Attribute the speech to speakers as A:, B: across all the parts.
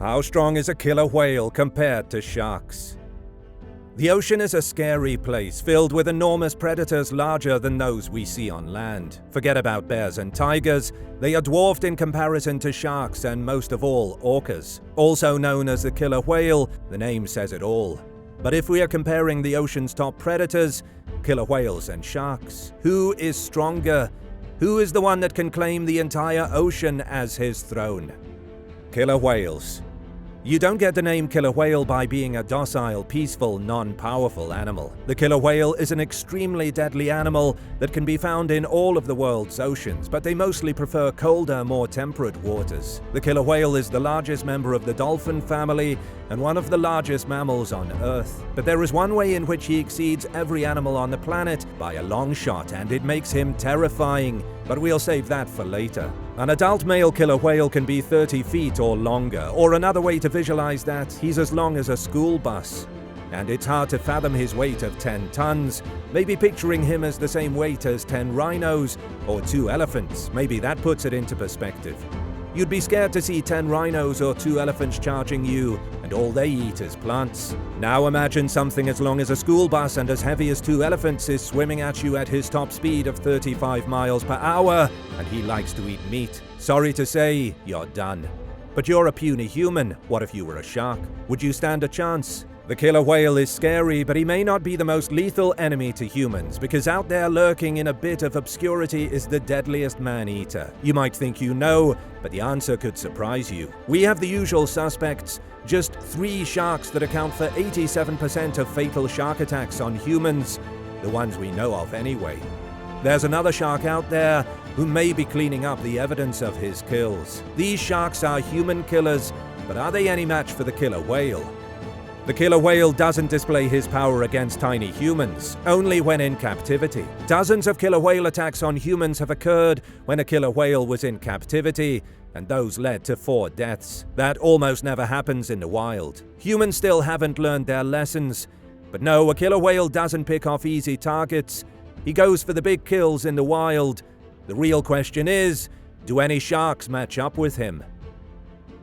A: How strong is a killer whale compared to sharks? The ocean is a scary place, filled with enormous predators larger than those we see on land. Forget about bears and tigers, they are dwarfed in comparison to sharks and most of all, orcas. Also known as the killer whale, the name says it all. But if we are comparing the ocean's top predators, killer whales and sharks, who is stronger? Who is the one that can claim the entire ocean as his throne? Killer whales. You don't get the name killer whale by being a docile, peaceful, non-powerful animal. The killer whale is an extremely deadly animal that can be found in all of the world's oceans, but they mostly prefer colder, more temperate waters. The killer whale is the largest member of the dolphin family and one of the largest mammals on Earth. But there is one way in which he exceeds every animal on the planet by a long shot, and it makes him terrifying. But we'll save that for later. An adult male killer whale can be 30 feet or longer, or another way to visualize that, he's as long as a school bus. And it's hard to fathom his weight of 10 tons, maybe picturing him as the same weight as 10 rhinos or 2 elephants, maybe that puts it into perspective. You'd be scared to see 10 rhinos or 2 elephants charging you, and all they eat is plants. Now imagine something as long as a school bus and as heavy as 2 elephants is swimming at you at his top speed of 35 miles per hour, and he likes to eat meat. Sorry to say, you're done. But you're a puny human. What if you were a shark? Would you stand a chance? The killer whale is scary, but he may not be the most lethal enemy to humans, because out there lurking in a bit of obscurity is the deadliest man-eater. You might think you know, but the answer could surprise you. We have the usual suspects, just 3 sharks that account for 87% of fatal shark attacks on humans, the ones we know of anyway. There's another shark out there who may be cleaning up the evidence of his kills. These sharks are human killers, but are they any match for the killer whale? The killer whale doesn't display his power against tiny humans, only when in captivity. Dozens of killer whale attacks on humans have occurred when a killer whale was in captivity, and those led to 4 deaths. That almost never happens in the wild. Humans still haven't learned their lessons. But no, a killer whale doesn't pick off easy targets. He goes for the big kills in the wild. The real question is, do any sharks match up with him?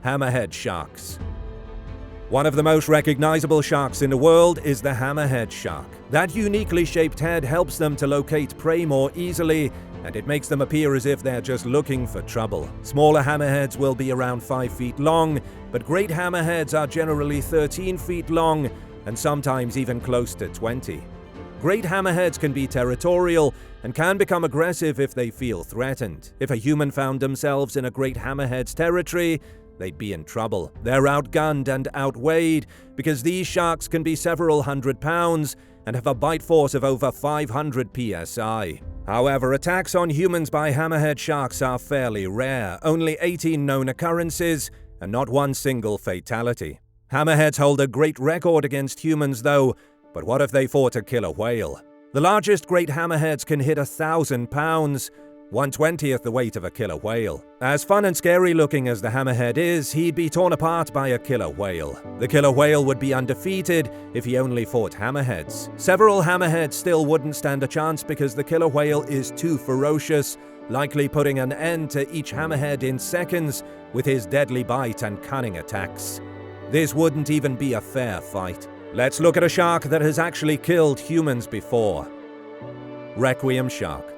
A: Hammerhead sharks. One of the most recognizable sharks in the world is the hammerhead shark. That uniquely shaped head helps them to locate prey more easily, and it makes them appear as if they're just looking for trouble. Smaller hammerheads will be around 5 feet long, but great hammerheads are generally 13 feet long, and sometimes even close to 20. Great hammerheads can be territorial and can become aggressive if they feel threatened. If a human found themselves in a great hammerhead's territory, they'd be in trouble. They're outgunned and outweighed because these sharks can be several hundred pounds and have a bite force of over 500 psi. However, attacks on humans by hammerhead sharks are fairly rare, only 18 known occurrences and not one single fatality. Hammerheads hold a great record against humans though, but what if they fought a killer whale? The largest great hammerheads can hit 1,000 pounds, 1/20th the weight of a killer whale. As fun and scary looking as the hammerhead is, he'd be torn apart by a killer whale. The killer whale would be undefeated if he only fought hammerheads. Several hammerheads still wouldn't stand a chance because the killer whale is too ferocious, likely putting an end to each hammerhead in seconds with his deadly bite and cunning attacks. This wouldn't even be a fair fight. Let's look at a shark that has actually killed humans before. Requiem shark.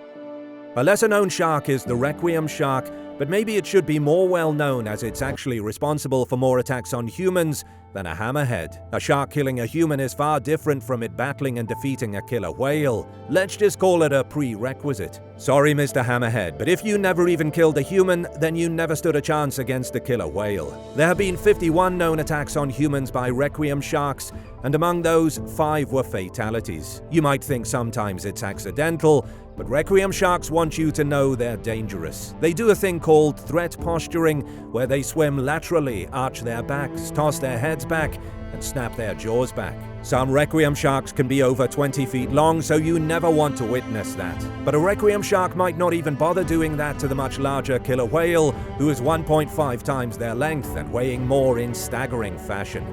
A: A lesser-known shark is the Requiem shark, but maybe it should be more well-known as it's actually responsible for more attacks on humans than a hammerhead. A shark killing a human is far different from it battling and defeating a killer whale. Let's just call it a prerequisite. Sorry, Mr. Hammerhead, but if you never even killed a human, then you never stood a chance against a killer whale. There have been 51 known attacks on humans by Requiem sharks, and among those, 5 were fatalities. You might think sometimes it's accidental, but Requiem sharks want you to know they're dangerous. They do a thing called threat posturing, where they swim laterally, arch their backs, toss their heads back, and snap their jaws back. Some Requiem sharks can be over 20 feet long, so you never want to witness that. But a Requiem shark might not even bother doing that to the much larger killer whale, who is 1.5 times their length and weighing more in staggering fashion.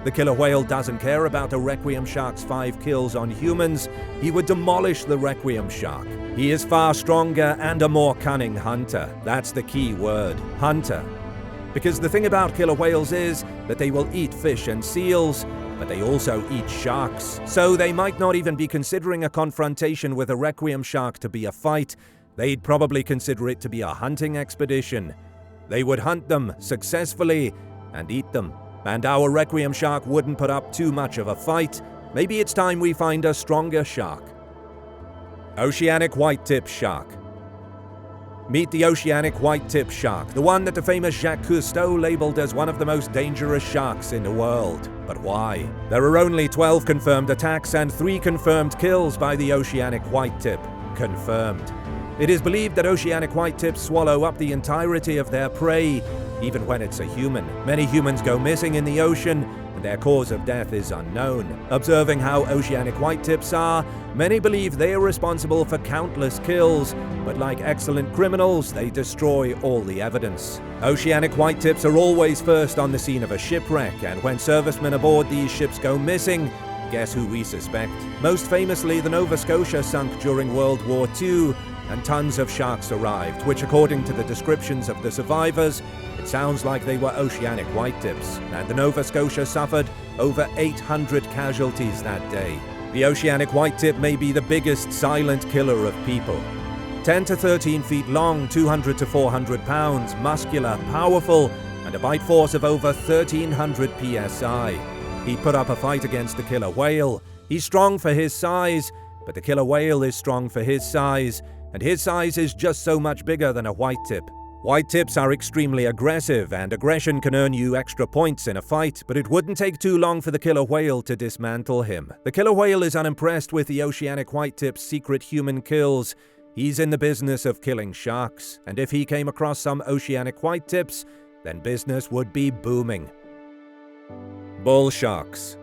A: The killer whale doesn't care about a Requiem shark's 5 kills on humans. He would demolish the Requiem shark. He is far stronger and a more cunning hunter. That's the key word, hunter. Because the thing about killer whales is that they will eat fish and seals, but they also eat sharks. So they might not even be considering a confrontation with a Requiem shark to be a fight. They'd probably consider it to be a hunting expedition. They would hunt them successfully and eat them. And our Requiem shark wouldn't put up too much of a fight. Maybe it's time we find a stronger shark. Oceanic white-tip shark. Meet the Oceanic white-tip shark, the one that the famous Jacques Cousteau labeled as one of the most dangerous sharks in the world. But why? There are only 12 confirmed attacks and 3 confirmed kills by the Oceanic white-tip. Confirmed. It is believed that Oceanic white-tips swallow up the entirety of their prey, even when it's a human. Many humans go missing in the ocean, and their cause of death is unknown. Observing how Oceanic white-tips are, many believe they are responsible for countless kills, but like excellent criminals, they destroy all the evidence. Oceanic white-tips are always first on the scene of a shipwreck, and when servicemen aboard these ships go missing, guess who we suspect? Most famously, the Nova Scotia sunk during World War II, and tons of sharks arrived, which according to the descriptions of the survivors, it sounds like they were Oceanic white-tips, and the Nova Scotia suffered over 800 casualties that day. The Oceanic white-tip may be the biggest silent killer of people. 10 to 13 feet long, 200 to 400 pounds, muscular, powerful, and a bite force of over 1,300 psi. He put up a fight against the killer whale. He's strong for his size, but the killer whale is strong for his size, and his size is just so much bigger than a white-tip. White-tips are extremely aggressive, and aggression can earn you extra points in a fight, but it wouldn't take too long for the killer whale to dismantle him. The killer whale is unimpressed with the Oceanic white-tip's secret human kills. He's in the business of killing sharks, and if he came across some Oceanic white-tips, then business would be booming. Bull sharks.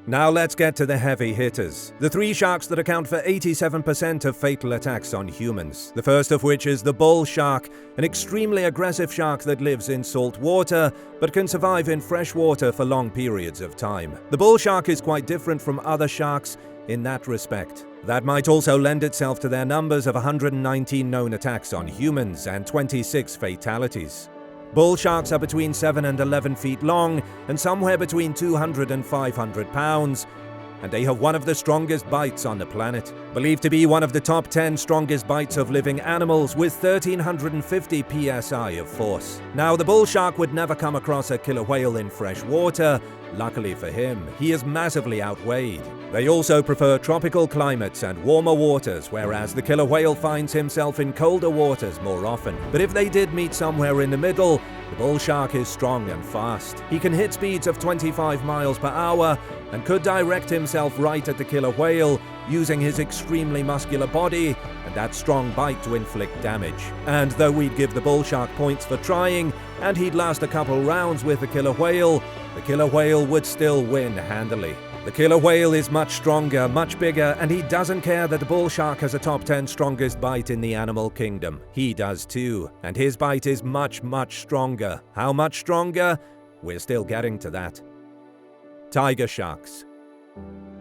A: Now let's get to the heavy hitters. The 3 sharks that account for 87% of fatal attacks on humans. The first of which is the bull shark, an extremely aggressive shark that lives in salt water, but can survive in fresh water for long periods of time. The bull shark is quite different from other sharks in that respect. That might also lend itself to their numbers of 119 known attacks on humans and 26 fatalities. Bull sharks are between 7 and 11 feet long and somewhere between 200 and 500 pounds, and they have one of the strongest bites on the planet. Believed to be one of the top 10 strongest bites of living animals with 1,350 psi of force. Now, the bull shark would never come across a killer whale in fresh water. Luckily for him, he is massively outweighed. They also prefer tropical climates and warmer waters, whereas the killer whale finds himself in colder waters more often. But if they did meet somewhere in the middle, the bull shark is strong and fast. He can hit speeds of 25 miles per hour and could direct himself right at the killer whale, using his extremely muscular body and that strong bite to inflict damage. And though we'd give the bull shark points for trying, and he'd last a couple rounds with the killer whale would still win handily. The killer whale is much stronger, much bigger, and he doesn't care that the bull shark has a top 10 strongest bite in the animal kingdom. He does too, and his bite is much, much stronger. How much stronger? We're still getting to that. Tiger sharks.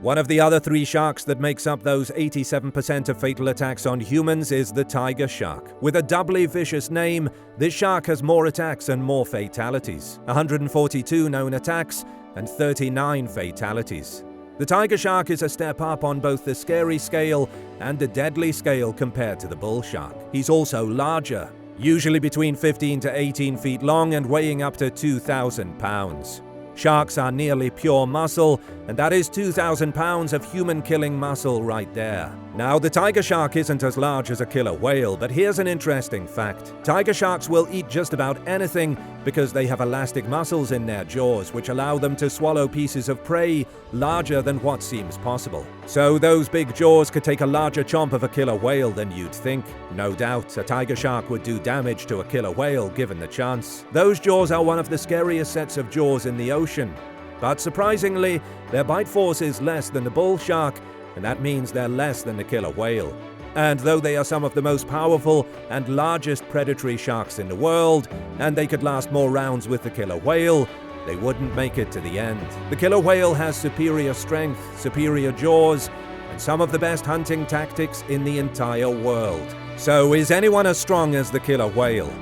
A: One of the other 3 sharks that makes up those 87% of fatal attacks on humans is the tiger shark. With a doubly vicious name, this shark has more attacks and more fatalities. 142 known attacks and 39 fatalities. The tiger shark is a step up on both the scary scale and the deadly scale compared to the bull shark. He's also larger, usually between 15 to 18 feet long and weighing up to 2,000 pounds. Sharks are nearly pure muscle, and that is 2,000 pounds of human-killing muscle right there. Now, the tiger shark isn't as large as a killer whale, but here's an interesting fact. Tiger sharks will eat just about anything because they have elastic muscles in their jaws, which allow them to swallow pieces of prey larger than what seems possible. So those big jaws could take a larger chomp of a killer whale than you'd think. No doubt, a tiger shark would do damage to a killer whale given the chance. Those jaws are one of the scariest sets of jaws in the ocean. But surprisingly, their bite force is less than the bull shark, and that means they're less than the killer whale. And though they are some of the most powerful and largest predatory sharks in the world, and they could last more rounds with the killer whale, they wouldn't make it to the end. The killer whale has superior strength, superior jaws, and some of the best hunting tactics in the entire world. So is anyone as strong as the killer whale?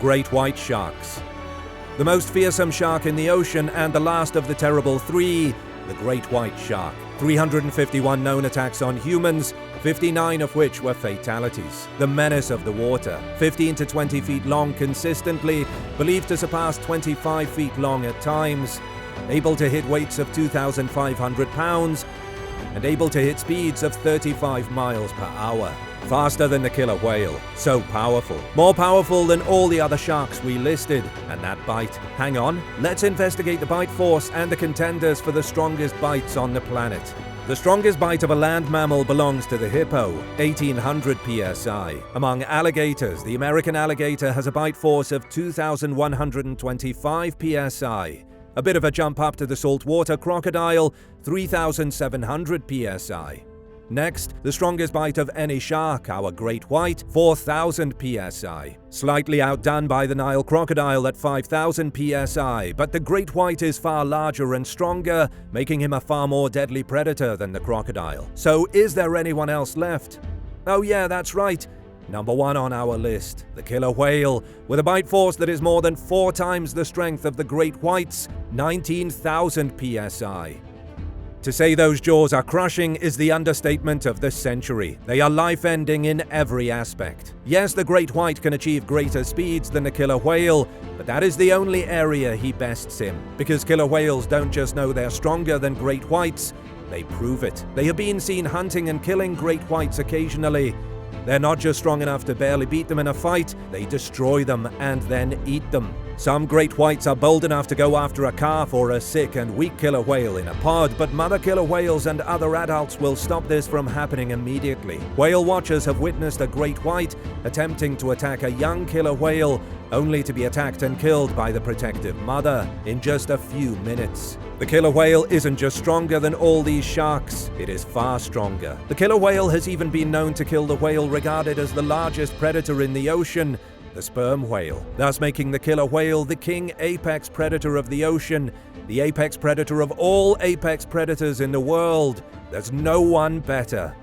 A: great white sharks. The most fearsome shark in the ocean and the last of the terrible three, the great white shark. 351 known attacks on humans, 59 of which were fatalities. The menace of the water, 15 to 20 feet long consistently, believed to surpass 25 feet long at times, able to hit weights of 2,500 pounds, and able to hit speeds of 35 miles per hour. Faster than the killer whale, so powerful. More powerful than all the other sharks we listed. And that bite. Hang on, let's investigate the bite force and the contenders for the strongest bites on the planet. The strongest bite of a land mammal belongs to the hippo, 1800 psi. Among alligators, the American alligator has a bite force of 2125 psi. A bit of a jump up to the saltwater crocodile, 3700 psi. Next, the strongest bite of any shark, our great white, 4000 psi. Slightly outdone by the Nile crocodile at 5000 psi, but the great white is far larger and stronger, making him a far more deadly predator than the crocodile. So is there anyone else left? Oh yeah, that's right. Number one on our list, the killer whale, with a bite force that is more than 4 times the strength of the great whites, 19,000 psi. To say those jaws are crushing is the understatement of the century. They are life-ending in every aspect. Yes, the great white can achieve greater speeds than the killer whale, but that is the only area he bests him. Because killer whales don't just know they're stronger than great whites, they prove it. They have been seen hunting and killing great whites occasionally. They're not just strong enough to barely beat them in a fight, they destroy them and then eat them. Some great whites are bold enough to go after a calf or a sick and weak killer whale in a pod, but mother killer whales and other adults will stop this from happening immediately. Whale watchers have witnessed a great white attempting to attack a young killer whale, only to be attacked and killed by the protective mother in just a few minutes. The killer whale isn't just stronger than all these sharks, it is far stronger. The killer whale has even been known to kill the whale regarded as the largest predator in the ocean, the sperm whale, thus making the killer whale the king apex predator of the ocean, the apex predator of all apex predators in the world. There's no one better.